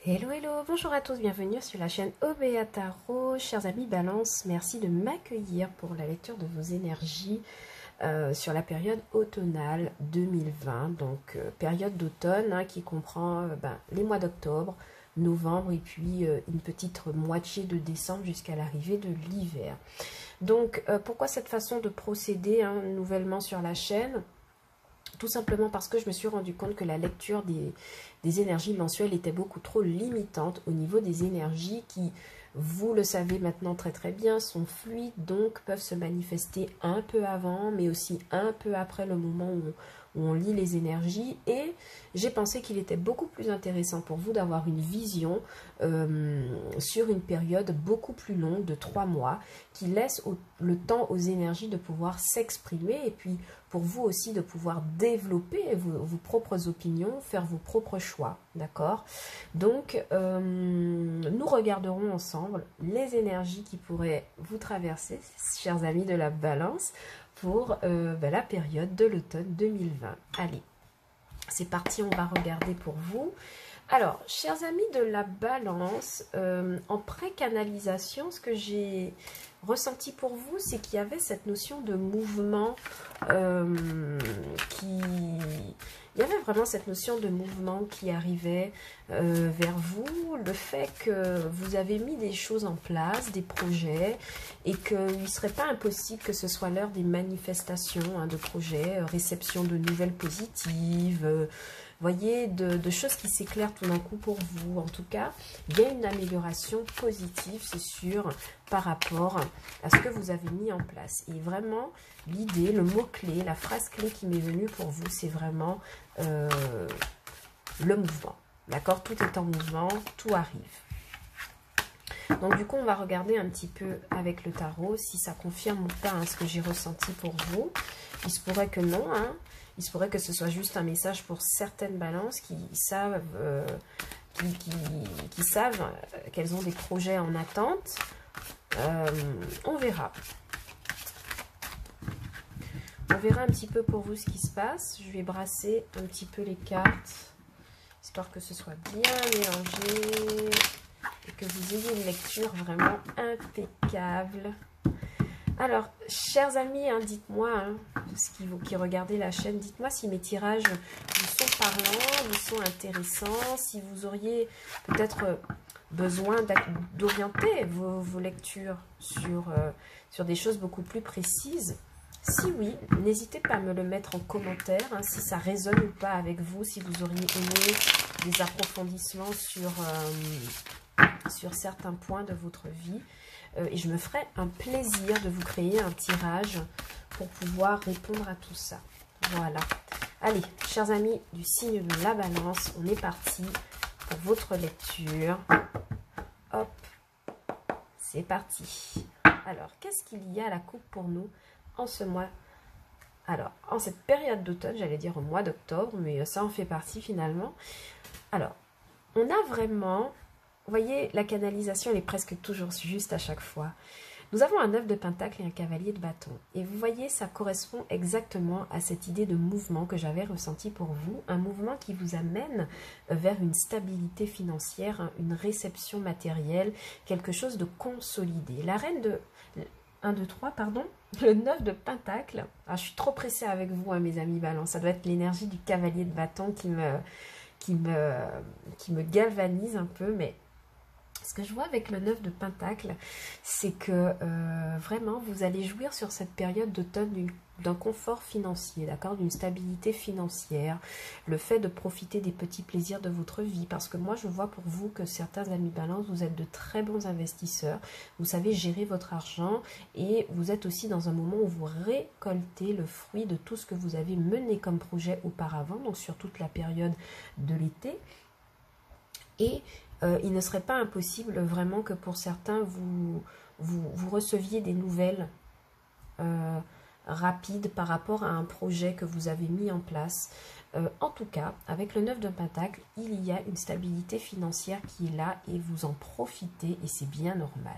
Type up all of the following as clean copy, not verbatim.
Hello, hello, bonjour à tous, bienvenue sur la chaîne OBA Tarot. Chers amis Balance, merci de m'accueillir pour la lecture de vos énergies sur la période automnale 2020. Donc, période d'automne qui comprend les mois d'octobre, novembre et puis une petite moitié de décembre jusqu'à l'arrivée de l'hiver. Donc, pourquoi cette façon de procéder nouvellement sur la chaîne ? Tout simplement parce que je me suis rendu compte que la lecture des énergies mensuelles était beaucoup trop limitante au niveau des énergies qui, vous le savez maintenant très très bien, sont fluides, donc peuvent se manifester un peu avant, mais aussi un peu après le moment où on lit les énergies. Et j'ai pensé qu'il était beaucoup plus intéressant pour vous d'avoir une vision sur une période beaucoup plus longue de 3 mois, qui laisse le temps aux énergies de pouvoir s'exprimer et puis pour vous aussi de pouvoir développer vos propres opinions, faire vos propres choix, d'accord? Donc, nous regarderons ensemble les énergies qui pourraient vous traverser, chers amis de la Balance, pour la période de l'automne 2020. Allez, c'est parti, on va regarder pour vous. Alors, chers amis de la Balance, en pré-canalisation, ce que j'ai ressenti pour vous, c'est qu'il y avait cette notion de mouvement Il y avait vraiment cette notion de mouvement qui arrivait vers vous, le fait que vous avez mis des choses en place, des projets, et qu'il ne serait pas impossible que ce soit l'heure des manifestations de projets, réception de nouvelles positives, voyez, de choses qui s'éclairent tout d'un coup pour vous. En tout cas, il y a une amélioration positive, c'est sûr, par rapport à ce que vous avez mis en place. Et vraiment, l'idée, le mot-clé, la phrase clé qui m'est venue pour vous, c'est vraiment le mouvement. D'accord? Tout est en mouvement, tout arrive. Donc du coup, on va regarder un petit peu avec le tarot si ça confirme ou pas ce que j'ai ressenti pour vous. Il se pourrait que non, il se pourrait que ce soit juste un message pour certaines balances qui savent, qui savent qu'elles ont des projets en attente. On verra. On verra un petit peu pour vous ce qui se passe. Je vais brasser un petit peu les cartes, histoire que ce soit bien mélangé et que vous ayez une lecture vraiment impeccable. Alors, chers amis, dites-moi, qui regardez la chaîne, dites-moi si mes tirages vous sont parlants, vous sont intéressants, si vous auriez peut-être besoin d'orienter vos lectures sur des choses beaucoup plus précises. Si oui, n'hésitez pas à me le mettre en commentaire, si ça résonne ou pas avec vous, si vous auriez aimé des approfondissements sur certains points de votre vie. Et je me ferai un plaisir de vous créer un tirage pour pouvoir répondre à tout ça. Voilà. Allez, chers amis du signe de la Balance, on est parti pour votre lecture. Hop, c'est parti. Alors, qu'est-ce qu'il y a à la coupe pour nous en ce mois? Alors, en cette période d'automne, j'allais dire au mois d'octobre, mais ça en fait partie finalement. Alors, on a vraiment... Vous voyez, la canalisation, elle est presque toujours juste à chaque fois. Nous avons un 9 de pentacle et un cavalier de bâton. Et vous voyez, ça correspond exactement à cette idée de mouvement que j'avais ressenti pour vous. Un mouvement qui vous amène vers une stabilité financière, une réception matérielle, quelque chose de consolidé. La reine de... 1, 2, 3, pardon. Le 9 de pentacle. Ah, je suis trop pressée avec vous, mes amis Balance. Ça doit être l'énergie du cavalier de bâton qui me galvanise un peu, mais... Ce que je vois avec le 9 de pentacle, c'est que vraiment, vous allez jouir sur cette période d'automne d'un confort financier, d'accord, d'une stabilité financière, le fait de profiter des petits plaisirs de votre vie, parce que moi, je vois pour vous que certains amis Balance, vous êtes de très bons investisseurs, vous savez gérer votre argent et vous êtes aussi dans un moment où vous récoltez le fruit de tout ce que vous avez mené comme projet auparavant, donc sur toute la période de l'été. Et il ne serait pas impossible vraiment que pour certains, vous receviez des nouvelles rapides par rapport à un projet que vous avez mis en place. En tout cas, avec le 9 de Pentacle, il y a une stabilité financière qui est là et vous en profitez et c'est bien normal.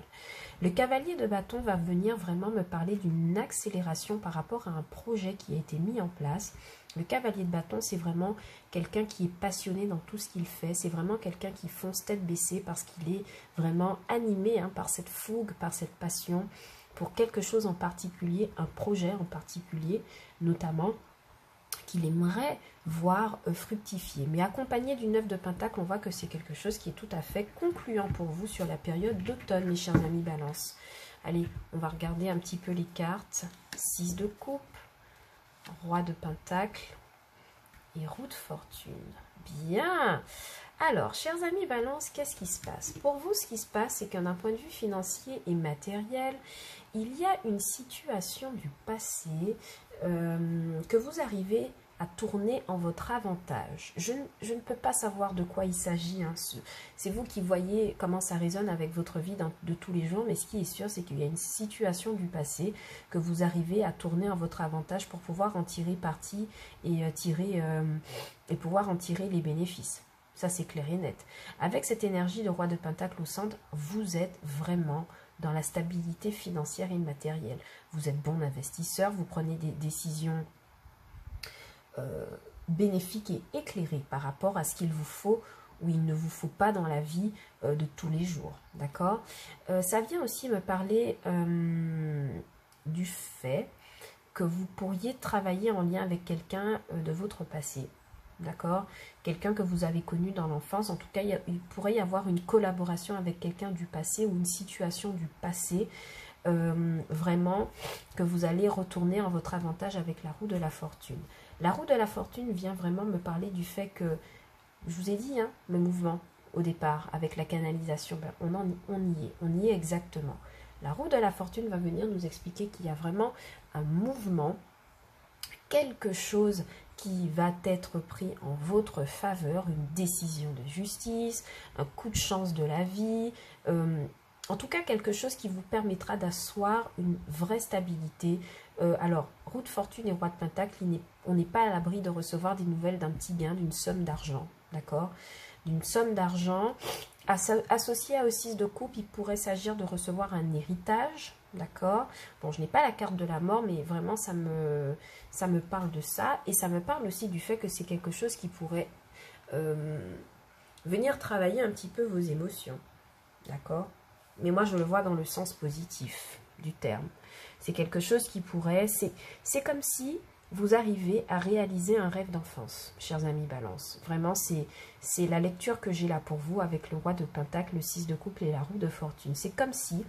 Le cavalier de bâton va venir vraiment me parler d'une accélération par rapport à un projet qui a été mis en place. Le cavalier de bâton, c'est vraiment quelqu'un qui est passionné dans tout ce qu'il fait. C'est vraiment quelqu'un qui fonce tête baissée parce qu'il est vraiment animé par cette fougue, par cette passion pour quelque chose en particulier, un projet en particulier, notamment qu'il aimerait voir fructifier. Mais accompagné du 9 de Pentacle, on voit que c'est quelque chose qui est tout à fait concluant pour vous sur la période d'automne, mes chers amis Balance. Allez, on va regarder un petit peu les cartes. 6 de coupe, Roi de Pentacle et Roue de Fortune. Bien. Alors, chers amis Balance, qu'est-ce qui se passe? Pour vous, ce qui se passe, c'est qu'un point de vue financier et matériel, il y a une situation du passé que vous arrivez à tourner en votre avantage. Je ne peux pas savoir de quoi il s'agit. C'est vous qui voyez comment ça résonne avec votre vie de tous les jours. Mais ce qui est sûr, c'est qu'il y a une situation du passé que vous arrivez à tourner en votre avantage pour pouvoir en tirer parti et pouvoir en tirer les bénéfices. Ça, c'est clair et net. Avec cette énergie de Roi de Pentacle au centre, vous êtes vraiment dans la stabilité financière et matérielle. Vous êtes bon investisseur, vous prenez des décisions bénéfiques et éclairées par rapport à ce qu'il vous faut ou il ne vous faut pas dans la vie de tous les jours. D'accord? Ça vient aussi me parler du fait que vous pourriez travailler en lien avec quelqu'un de votre passé. D'accord? Quelqu'un que vous avez connu dans l'enfance. En tout cas, il pourrait y avoir une collaboration avec quelqu'un du passé ou une situation du passé vraiment que vous allez retourner en votre avantage avec la roue de la fortune. La roue de la fortune vient vraiment me parler du fait que, je vous ai dit, le mouvement au départ avec la canalisation, on y est exactement. La roue de la fortune va venir nous expliquer qu'il y a vraiment un mouvement, quelque chose qui va être pris en votre faveur, une décision de justice, un coup de chance de la vie, en tout cas quelque chose qui vous permettra d'asseoir une vraie stabilité. Alors, roue de fortune et roi de pentacle, on n'est pas à l'abri de recevoir des nouvelles d'un petit gain, d'une somme d'argent, d'accord? D'une somme d'argent. Associé à 6 de coupe, il pourrait s'agir de recevoir un héritage, d'accord? Bon, je n'ai pas la carte de la mort, mais vraiment, ça me parle de ça. Et ça me parle aussi du fait que c'est quelque chose qui pourrait venir travailler un petit peu vos émotions, d'accord? Mais moi, je le vois dans le sens positif du terme. C'est quelque chose qui pourrait... C'est comme si vous arrivez à réaliser un rêve d'enfance, chers amis Balance. Vraiment, c'est la lecture que j'ai là pour vous avec le roi de pentacle, le 6 de couple et la roue de fortune. C'est comme si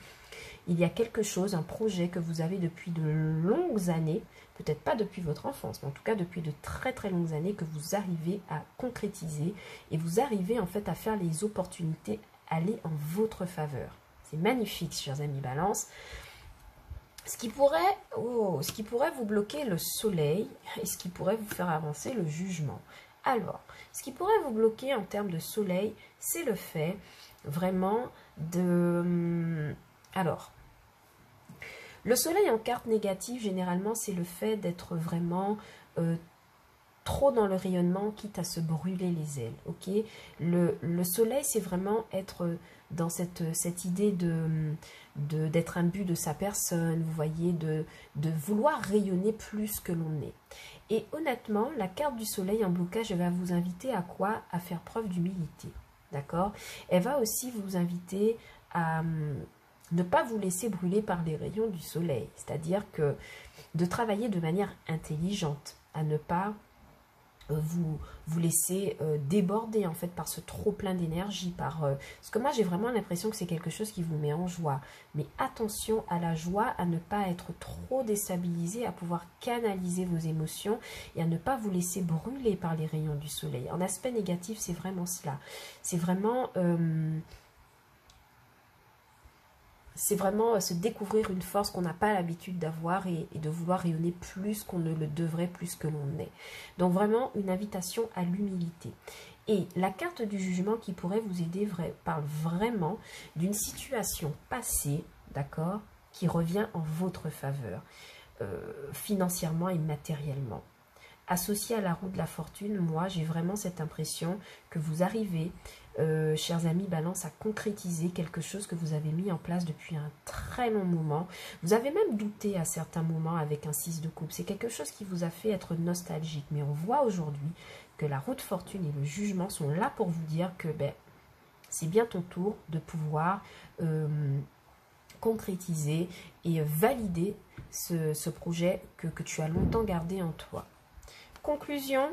il y a quelque chose, un projet que vous avez depuis de longues années, peut-être pas depuis votre enfance, mais en tout cas depuis de très très longues années, que vous arrivez à concrétiser et vous arrivez en fait à faire les opportunités aller en votre faveur. C'est magnifique, chers amis Balance. Ce qui pourrait vous bloquer le soleil et ce qui pourrait vous faire avancer le jugement. Alors, ce qui pourrait vous bloquer en termes de soleil, c'est le fait vraiment de... Alors, le soleil en carte négative, généralement, c'est le fait d'être vraiment trop dans le rayonnement, quitte à se brûler les ailes. Ok, le soleil, c'est vraiment être dans cette idée d'être imbu de sa personne, vous voyez, de vouloir rayonner plus que l'on est. Et honnêtement, la carte du soleil en blocage, elle va vous inviter à quoi? À faire preuve d'humilité. D'accord? Elle va aussi vous inviter à ne pas vous laisser brûler par les rayons du soleil. C'est-à-dire que de travailler de manière intelligente, à ne pas vous laisser déborder en fait par ce trop plein d'énergie, parce que moi j'ai vraiment l'impression que c'est quelque chose qui vous met en joie, mais attention à la joie, à ne pas être trop déstabilisé, à pouvoir canaliser vos émotions et à ne pas vous laisser brûler par les rayons du soleil. En aspect négatif, c'est vraiment cela, c'est vraiment se découvrir une force qu'on n'a pas l'habitude d'avoir et de vouloir rayonner plus qu'on ne le devrait, plus que l'on est. Donc vraiment une invitation à l'humilité. Et la carte du jugement qui pourrait vous aider parle vraiment d'une situation passée, d'accord, qui revient en votre faveur, financièrement et matériellement. associé à la roue de la fortune, moi, j'ai vraiment cette impression que vous arrivez, chers amis Balance, à concrétiser quelque chose que vous avez mis en place depuis un très long moment. Vous avez même douté à certains moments avec un 6 de coupe. C'est quelque chose qui vous a fait être nostalgique. Mais on voit aujourd'hui que la roue de fortune et le jugement sont là pour vous dire que c'est bien ton tour de pouvoir concrétiser et valider ce projet que tu as longtemps gardé en toi. Conclusion,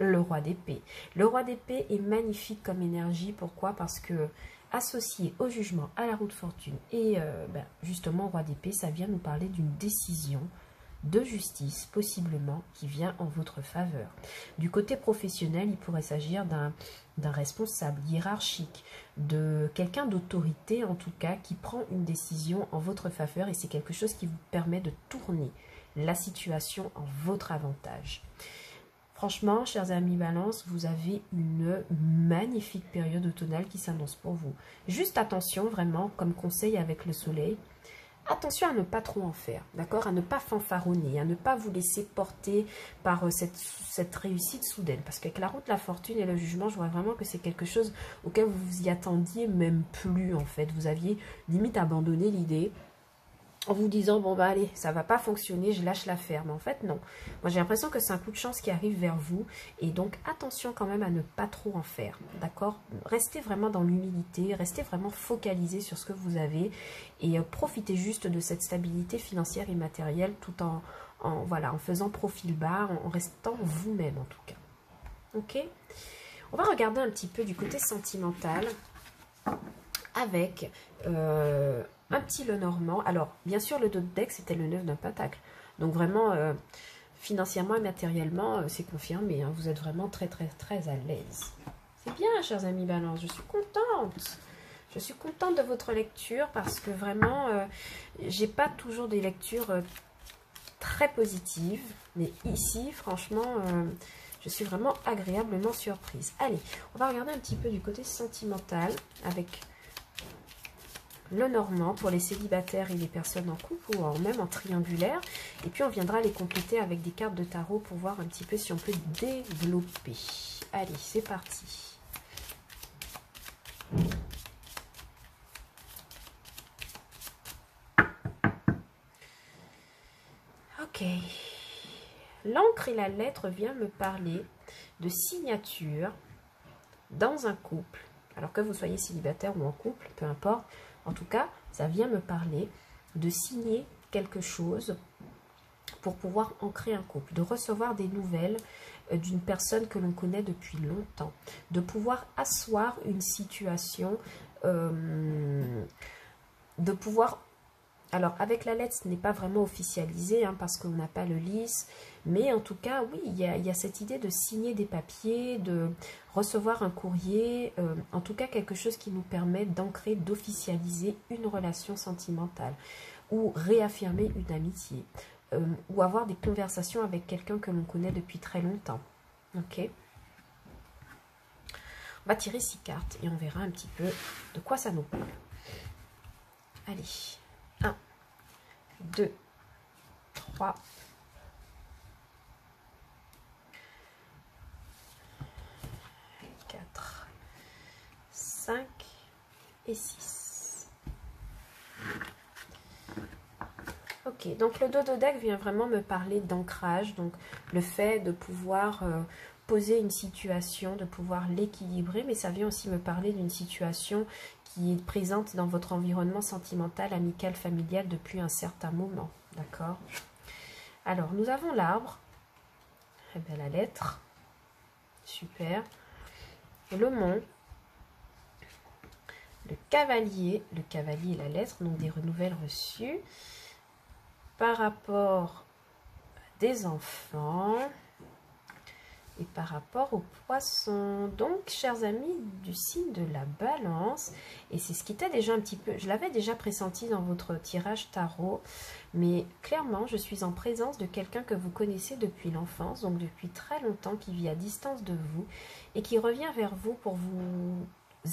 le roi d'épée. Le roi d'épée est magnifique comme énergie. Pourquoi? Parce que associé au jugement, à la roue de fortune et justement au roi d'épée, ça vient nous parler d'une décision de justice, possiblement, qui vient en votre faveur. Du côté professionnel, il pourrait s'agir d'un responsable hiérarchique, de quelqu'un d'autorité en tout cas, qui prend une décision en votre faveur et c'est quelque chose qui vous permet de tourner la situation en votre avantage. Franchement, chers amis Balance, vous avez une magnifique période automnale qui s'annonce pour vous. Juste attention, vraiment, comme conseil avec le soleil, attention à ne pas trop en faire, d'accord? À ne pas fanfaronner, à ne pas vous laisser porter par cette réussite soudaine. Parce qu'avec la route de la fortune et le jugement, je vois vraiment que c'est quelque chose auquel vous vous y attendiez même plus, en fait. Vous aviez limite abandonné l'idée en vous disant, bon bah allez, ça va pas fonctionner, je lâche l'affaire. Mais en fait, non. Moi, j'ai l'impression que c'est un coup de chance qui arrive vers vous. Et donc, attention quand même à ne pas trop en faire, d'accord? Restez vraiment dans l'humilité, restez vraiment focalisé sur ce que vous avez. Et profitez juste de cette stabilité financière et matérielle tout en faisant profil bas, en restant vous-même en tout cas. Ok? On va regarder un petit peu du côté sentimental avec... un petit Lenormand. Alors, bien sûr, le dos de deck, c'était le 9 d'un pentacle. Donc, vraiment, financièrement et matériellement, c'est confirmé. Hein, vous êtes vraiment très, très, très à l'aise. C'est bien, chers amis Balance. Je suis contente. Je suis contente de votre lecture parce que vraiment, j'ai pas toujours des lectures très positives. Mais ici, franchement, je suis vraiment agréablement surprise. Allez, on va regarder un petit peu du côté sentimental avec... le Normand pour les célibataires et les personnes en couple ou même en triangulaire. Et puis on viendra les compléter avec des cartes de tarot pour voir un petit peu si on peut développer. Allez, c'est parti. Ok. L'encre et la lettre viennent me parler de signature dans un couple. Alors que vous soyez célibataire ou en couple, peu importe. En tout cas, ça vient me parler de signer quelque chose pour pouvoir ancrer un couple, de recevoir des nouvelles d'une personne que l'on connaît depuis longtemps, de pouvoir asseoir une situation, de pouvoir... Alors, avec la lettre, ce n'est pas vraiment officialisé, hein, parce qu'on n'a pas le lys. Mais en tout cas, oui, il y a cette idée de signer des papiers, de recevoir un courrier. En tout cas, quelque chose qui nous permet d'ancrer, d'officialiser une relation sentimentale. Ou réaffirmer une amitié. Ou avoir des conversations avec quelqu'un que l'on connaît depuis très longtemps. Ok ? On va tirer 6 cartes et on verra un petit peu de quoi ça nous parle. Allez. 1, 2, 3, 4, 5 et 6. Ok, donc le dos de deck vient vraiment me parler d'ancrage, donc le fait de pouvoir poser une situation, de pouvoir l'équilibrer, mais ça vient aussi me parler d'une situation qui est présente dans votre environnement sentimental, amical, familial depuis un certain moment. D'accord? Alors, nous avons l'arbre. Eh bien, la lettre. Super. Le mont. Le cavalier. Le cavalier et la lettre, donc des nouvelles reçues. Par rapport à des enfants. Et par rapport aux poissons. Donc, chers amis du signe de la balance, et c'est ce qui était déjà un petit peu, je l'avais déjà pressenti dans votre tirage tarot, mais clairement, je suis en présence de quelqu'un que vous connaissez depuis l'enfance, donc depuis très longtemps, qui vit à distance de vous, et qui revient vers vous pour vous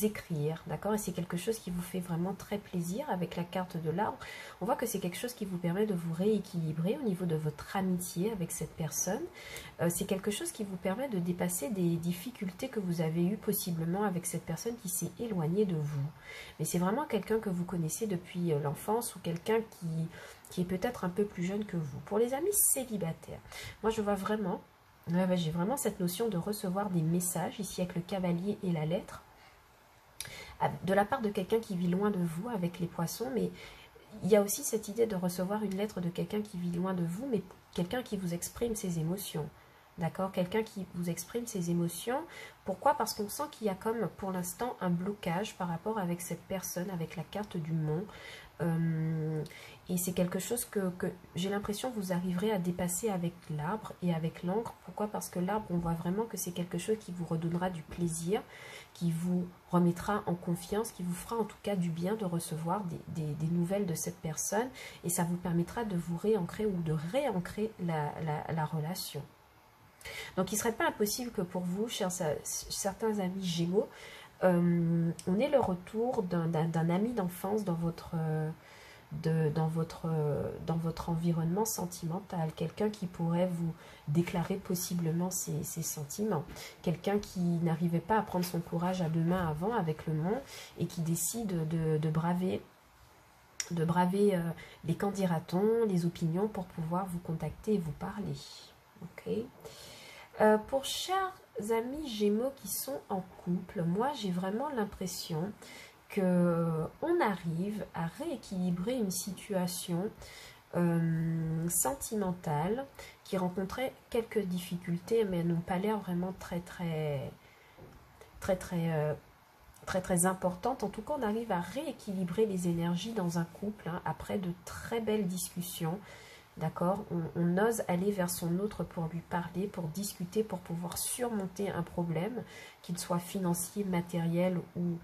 écrire, d'accord? Et c'est quelque chose qui vous fait vraiment très plaisir avec la carte de l'arbre. On voit que c'est quelque chose qui vous permet de vous rééquilibrer au niveau de votre amitié avec cette personne. C'est quelque chose qui vous permet de dépasser des difficultés que vous avez eues possiblement avec cette personne qui s'est éloignée de vous. Mais c'est vraiment quelqu'un que vous connaissez depuis l'enfance ou quelqu'un qui est peut-être un peu plus jeune que vous. Pour les amis célibataires, moi je vois vraiment, j'ai vraiment cette notion de recevoir des messages ici avec le cavalier et la lettre, de la part de quelqu'un qui vit loin de vous avec les poissons, mais il y a aussi cette idée de recevoir une lettre de quelqu'un qui vit loin de vous, mais quelqu'un qui vous exprime ses émotions. D'accord? Quelqu'un qui vous exprime ses émotions. Pourquoi? Parce qu'on sent qu'il y a comme pour l'instant un blocage par rapport avec cette personne, avec la carte du mont. Et c'est quelque chose que j'ai l'impression que vous arriverez à dépasser avec l'arbre et avec l'encre. Pourquoi? Parce que l'arbre, on voit vraiment que c'est quelque chose qui vous redonnera du plaisir, qui vous remettra en confiance, qui vous fera en tout cas du bien de recevoir des nouvelles de cette personne. Et ça vous permettra de vous réancrer ou de réancrer la relation. Donc il ne serait pas impossible que pour vous, certains amis Gémeaux, on ait le retour d'un ami d'enfance dans votre environnement sentimental, quelqu'un qui pourrait vous déclarer possiblement ses sentiments, quelqu'un qui n'arrivait pas à prendre son courage à deux mains avant avec le monde et qui décide de braver les qu'en dira-t-on, les opinions pour pouvoir vous contacter et vous parler. Ok. Pour chers amis Gémeaux qui sont en couple, moi j'ai vraiment l'impression qu'on arrive à rééquilibrer une situation sentimentale qui rencontrait quelques difficultés, mais elles n'ont pas l'air vraiment très importantes. En tout cas, on arrive à rééquilibrer les énergies dans un couple après de très belles discussions. D'accord, on ose aller vers son autre pour lui parler, pour discuter, pour pouvoir surmonter un problème, qu'il soit financier, matériel ou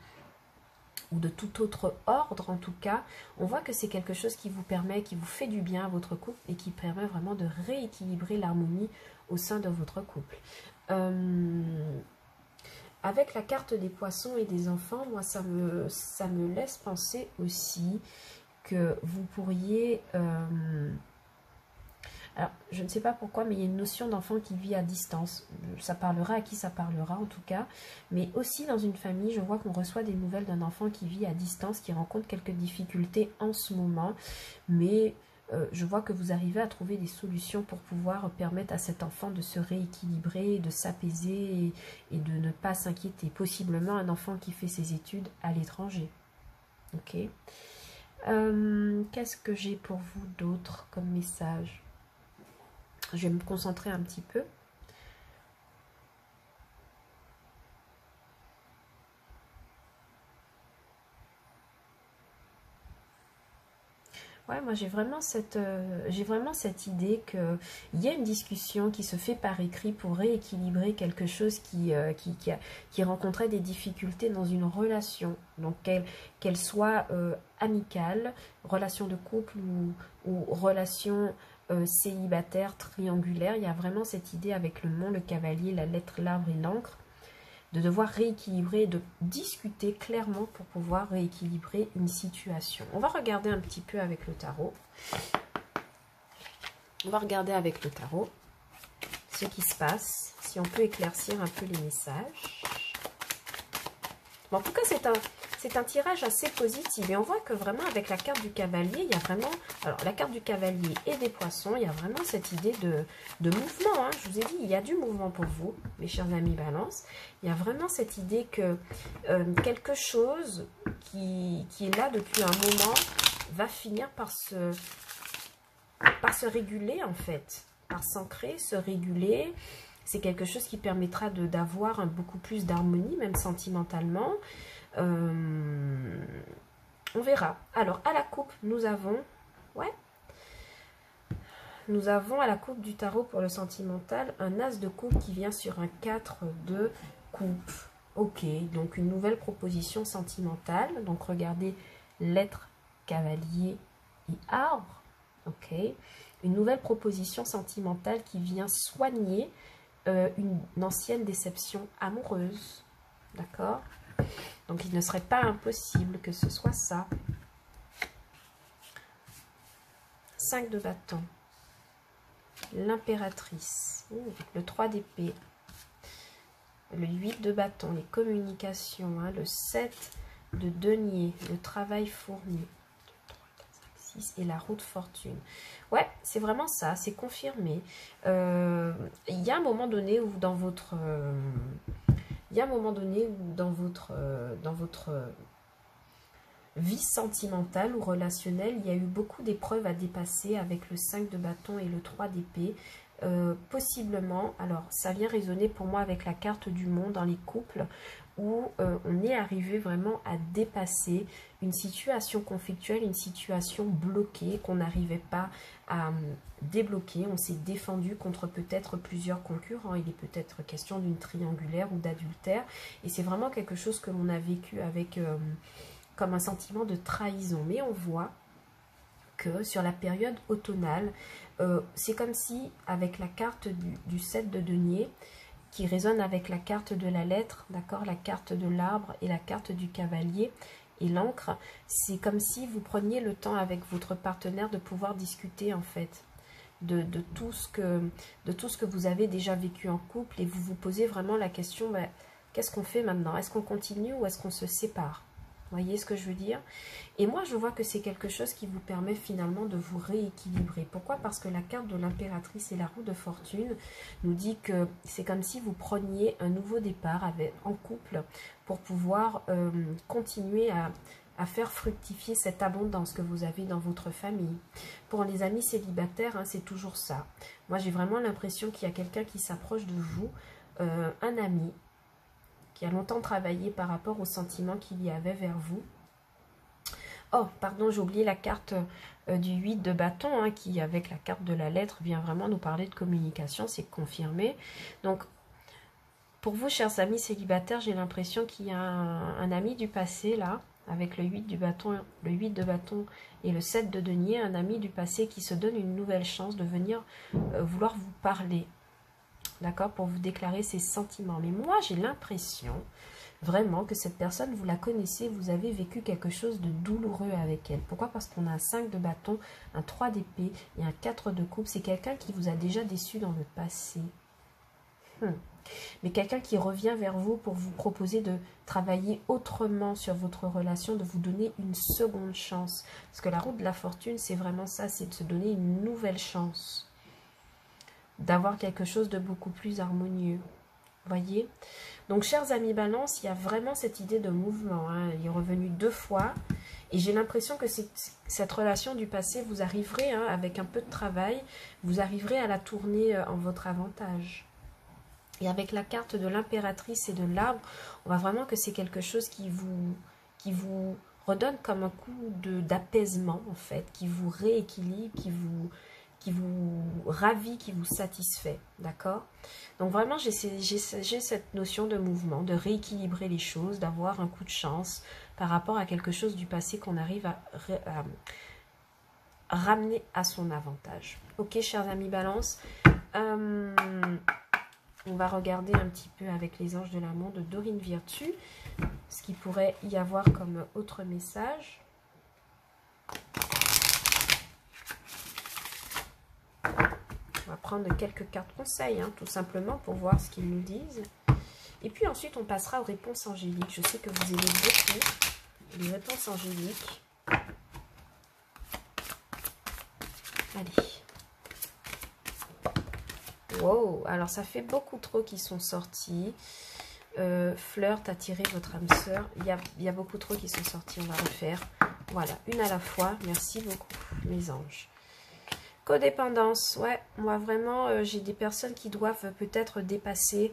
de tout autre ordre en tout cas. On voit que c'est quelque chose qui vous permet, qui vous fait du bien à votre couple et qui permet vraiment de rééquilibrer l'harmonie au sein de votre couple. Avec la carte des poissons et des enfants, moi ça me laisse penser aussi que vous pourriez... alors, je ne sais pas pourquoi, mais il y a une notion d'enfant qui vit à distance. Ça parlera à qui ça parlera, en tout cas. Mais aussi, dans une famille, je vois qu'on reçoit des nouvelles d'un enfant qui vit à distance, qui rencontre quelques difficultés en ce moment. Mais je vois que vous arrivez à trouver des solutions pour pouvoir permettre à cet enfant de se rééquilibrer, de s'apaiser et de ne pas s'inquiéter. Possiblement un enfant qui fait ses études à l'étranger. Ok. Qu'est-ce que j'ai pour vous d'autre comme message ? Je vais me concentrer un petit peu. Ouais, moi j'ai vraiment cette idée qu'il y a une discussion qui se fait par écrit pour rééquilibrer quelque chose qui rencontrait des difficultés dans une relation. Donc qu'elle soit amicale, relation de couple ou relation célibataire, triangulaire. Il y a vraiment cette idée avec le mont, le cavalier, la lettre, l'arbre et l'encre, de devoir rééquilibrer, de discuter clairement pour pouvoir rééquilibrer une situation. On va regarder un petit peu avec le tarot. On va regarder avec le tarot ce qui se passe, si on peut éclaircir un peu les messages. Bon, en tout cas, c'est un tirage assez positif. Et on voit que vraiment, avec la carte du cavalier, il y a vraiment... Alors, la carte du cavalier et des poissons, il y a vraiment cette idée de mouvement. Hein. Je vous ai dit, il y a du mouvement pour vous, mes chers amis Balance. Il y a vraiment cette idée que quelque chose qui est là depuis un moment va finir par se réguler, en fait. Par s'ancrer, se réguler. C'est quelque chose qui permettra d'avoir beaucoup plus d'harmonie, même sentimentalement. On verra. Alors, à la coupe, nous avons... Ouais. Nous avons à la coupe du tarot pour le sentimental un as de coupe qui vient sur un 4 de coupe. Ok, donc une nouvelle proposition sentimentale. Donc, regardez, lettre, cavalier et arbre. Ok. Une nouvelle proposition sentimentale qui vient soigner une ancienne déception amoureuse. D'accord ? Donc, il ne serait pas impossible que ce soit ça. 5 de bâton. L'impératrice. Le 3 d'épée. Le 8 de bâton, les communications. Hein, le 7 de denier, le travail fourni. 2, 3, 4, 5, 6 et la roue de fortune. Ouais, c'est vraiment ça, c'est confirmé. Il y a un moment donné où dans votre... dans votre vie sentimentale ou relationnelle, il y a eu beaucoup d'épreuves à dépasser avec le 5 de bâton et le 3 d'épée. Possiblement, alors ça vient résonner pour moi avec la carte du monde dans les couples, où on est arrivé vraiment à dépasser une situation conflictuelle, une situation bloquée qu'on n'arrivait pas à débloquer. On s'est défendu contre peut-être plusieurs concurrents. Il est peut-être question d'une triangulaire ou d'adultère. Et c'est vraiment quelque chose que l'on a vécu avec comme un sentiment de trahison. Mais on voit que sur la période automnale, c'est comme si avec la carte du 7 de denier, qui résonne avec la carte de la lettre, d'accord, la carte de l'arbre et la carte du cavalier et l'encre, c'est comme si vous preniez le temps avec votre partenaire de pouvoir discuter en fait de tout ce que vous avez déjà vécu en couple, et vous vous posez vraiment la question, bah, qu'est-ce qu'on fait maintenant? Est-ce qu'on continue ou est-ce qu'on se sépare? Vous voyez ce que je veux dire? Et moi, je vois que c'est quelque chose qui vous permet finalement de vous rééquilibrer. Pourquoi? Parce que la carte de l'impératrice et la roue de fortune nous dit que c'est comme si vous preniez un nouveau départ en couple pour pouvoir continuer à faire fructifier cette abondance que vous avez dans votre famille. Pour les amis célibataires, hein, c'est toujours ça. Moi, j'ai vraiment l'impression qu'il y a quelqu'un qui s'approche de vous, un ami, qui a longtemps travaillé par rapport aux sentiments qu'il y avait vers vous. Oh, pardon, j'ai oublié la carte du 8 de bâton, hein, qui, avec la carte de la lettre, vient vraiment nous parler de communication, c'est confirmé. Donc, pour vous, chers amis célibataires, j'ai l'impression qu'il y a un ami du passé, là, avec le 8 de bâton et le 7 de denier, un ami du passé qui se donne une nouvelle chance de venir vouloir vous parler. D'accord, pour vous déclarer ses sentiments. Mais moi, j'ai l'impression vraiment que cette personne, vous la connaissez, vous avez vécu quelque chose de douloureux avec elle. Pourquoi? Parce qu'on a un 5 de bâton, un 3 d'épée et un 4 de coupe. C'est quelqu'un qui vous a déjà déçu dans le passé. Mais quelqu'un qui revient vers vous pour vous proposer de travailler autrement sur votre relation, de vous donner une seconde chance. Parce que la roue de la fortune, c'est vraiment ça, c'est de se donner une nouvelle chance. D'avoir quelque chose de beaucoup plus harmonieux. Voyez? Donc, chers amis Balance, il y a vraiment cette idée de mouvement. Hein. Il est revenu 2 fois. Et j'ai l'impression que cette relation du passé, vous arriverez, hein, avec un peu de travail, vous arriverez à la tourner en votre avantage. Et avec la carte de l'impératrice et de l'arbre, on voit vraiment que c'est quelque chose qui vous redonne comme un coup d'apaisement, en fait, qui vous rééquilibre, qui vous ravit, qui vous satisfait, d'accord? Donc vraiment, j'ai cette notion de mouvement, de rééquilibrer les choses, d'avoir un coup de chance par rapport à quelque chose du passé qu'on arrive à ramener à son avantage. Ok, chers amis Balance, on va regarder un petit peu avec les anges de l'amour de Dorine Virtue, ce qu'il pourrait y avoir comme autre message. On va prendre quelques cartes conseils, hein, tout simplement, pour voir ce qu'ils nous disent. Et puis ensuite, on passera aux réponses angéliques. Je sais que vous aimez beaucoup les réponses angéliques. Allez. Wow, alors ça fait beaucoup trop qui sont sortis. Flirt, attirer votre âme sœur. Il y a beaucoup trop qui sont sortis, on va refaire. Voilà, une à la fois. Merci beaucoup, mes anges. Codépendance, ouais, moi vraiment, j'ai des personnes qui doivent peut-être dépasser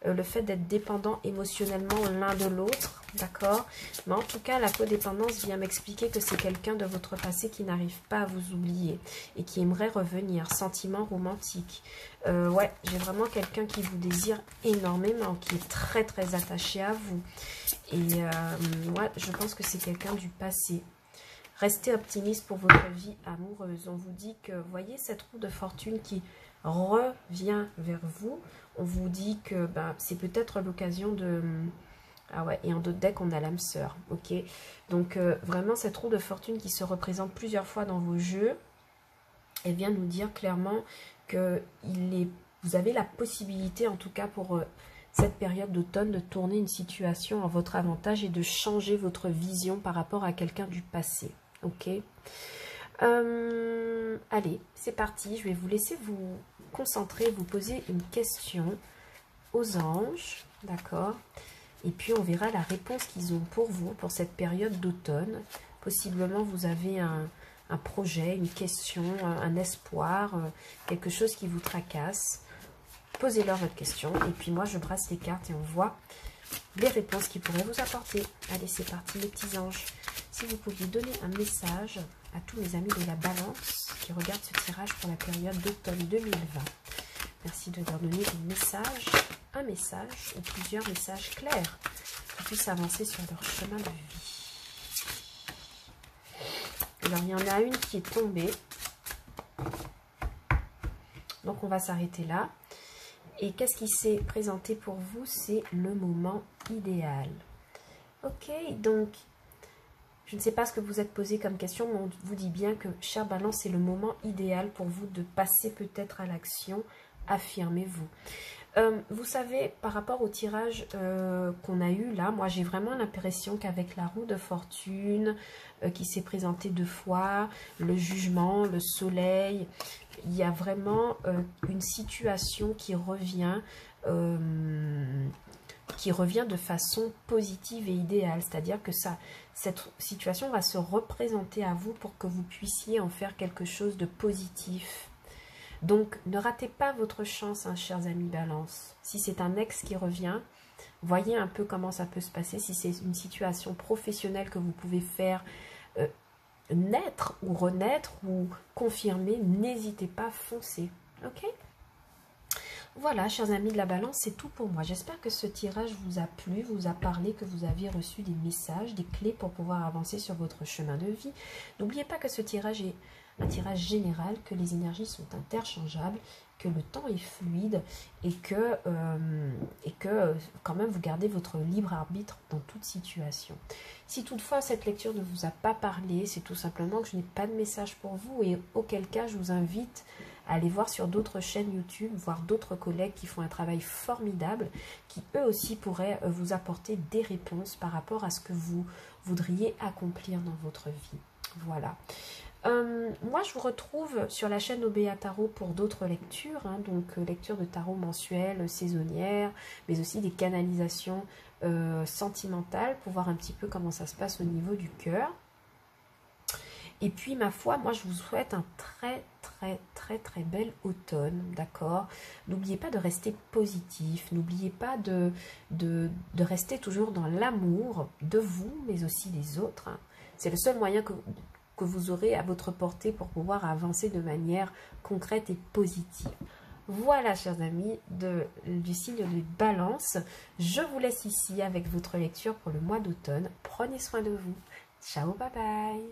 le fait d'être dépendants émotionnellement l'un de l'autre, d'accord? Mais en tout cas, la codépendance vient m'expliquer que c'est quelqu'un de votre passé qui n'arrive pas à vous oublier et qui aimerait revenir. Sentiment romantique. Ouais, j'ai vraiment quelqu'un qui vous désire énormément, qui est très très attaché à vous. Et ouais, je pense que c'est quelqu'un du passé. Restez optimiste pour votre vie amoureuse. On vous dit que, voyez cette roue de fortune qui revient vers vous. On vous dit que c'est peut-être l'occasion de Ah ouais, et en d'autres decks, on a l'âme sœur. Ok. Donc, vraiment, cette roue de fortune qui se représente plusieurs fois dans vos jeux, elle vient nous dire clairement que vous avez la possibilité, en tout cas pour cette période d'automne, de tourner une situation en votre avantage et de changer votre vision par rapport à quelqu'un du passé. Ok. Allez, c'est parti. Je vais vous laisser vous concentrer, vous poser une question aux anges. D'accord. Et puis, on verra la réponse qu'ils ont pour vous, pour cette période d'automne. Possiblement, vous avez un projet, une question, un espoir, quelque chose qui vous tracasse. Posez-leur votre question. Et puis, moi, je brasse les cartes et on voit les réponses qu'ils pourraient vous apporter. Allez, c'est parti, les petits anges. Si vous pouviez donner un message à tous mes amis de la balance qui regardent ce tirage pour la période d'automne 2020. Merci de leur donner un message ou plusieurs messages clairs qui puissent avancer sur leur chemin de vie. Alors, il y en a une qui est tombée. Donc, on va s'arrêter là. Et qu'est-ce qui s'est présenté pour vous? C'est le moment idéal. Ok, donc, je ne sais pas ce que vous êtes posé comme question, mais on vous dit bien que, chère Balance, c'est le moment idéal pour vous de passer peut-être à l'action. Affirmez-vous. Vous savez, par rapport au tirage qu'on a eu là, moi j'ai vraiment l'impression qu'avec la roue de fortune qui s'est présentée 2 fois, le jugement, le soleil, il y a vraiment une situation qui revient de façon positive et idéale. C'est-à-dire que cette situation va se représenter à vous pour que vous puissiez en faire quelque chose de positif. Donc, ne ratez pas votre chance, hein, chers amis Balance. Si c'est un ex qui revient, voyez un peu comment ça peut se passer. Si c'est une situation professionnelle que vous pouvez faire naître ou renaître ou confirmer, n'hésitez pas, foncez. Ok? Voilà, chers amis de la Balance, c'est tout pour moi. J'espère que ce tirage vous a plu, vous a parlé, que vous avez reçu des messages, des clés pour pouvoir avancer sur votre chemin de vie. N'oubliez pas que ce tirage est un tirage général, que les énergies sont interchangeables, que le temps est fluide et que quand même vous gardez votre libre arbitre dans toute situation. Si toutefois cette lecture ne vous a pas parlé, c'est tout simplement que je n'ai pas de message pour vous et auquel cas je vous invite à aller voir sur d'autres chaînes YouTube, voir d'autres collègues qui font un travail formidable, qui eux aussi pourraient vous apporter des réponses par rapport à ce que vous voudriez accomplir dans votre vie. Voilà. Moi, je vous retrouve sur la chaîne Obéa Tarot pour d'autres lectures, hein, donc lecture de tarot mensuelle, saisonnière, mais aussi des canalisations sentimentales pour voir un petit peu comment ça se passe au niveau du cœur. Et puis, ma foi, moi, je vous souhaite un très bel automne, d'accord? N'oubliez pas de rester positif, n'oubliez pas de rester toujours dans l'amour de vous, mais aussi des autres. Hein. C'est le seul moyen que vous aurez à votre portée pour pouvoir avancer de manière concrète et positive. Voilà, chers amis du signe de Balance. Je vous laisse ici avec votre lecture pour le mois d'automne. Prenez soin de vous. Ciao, bye bye.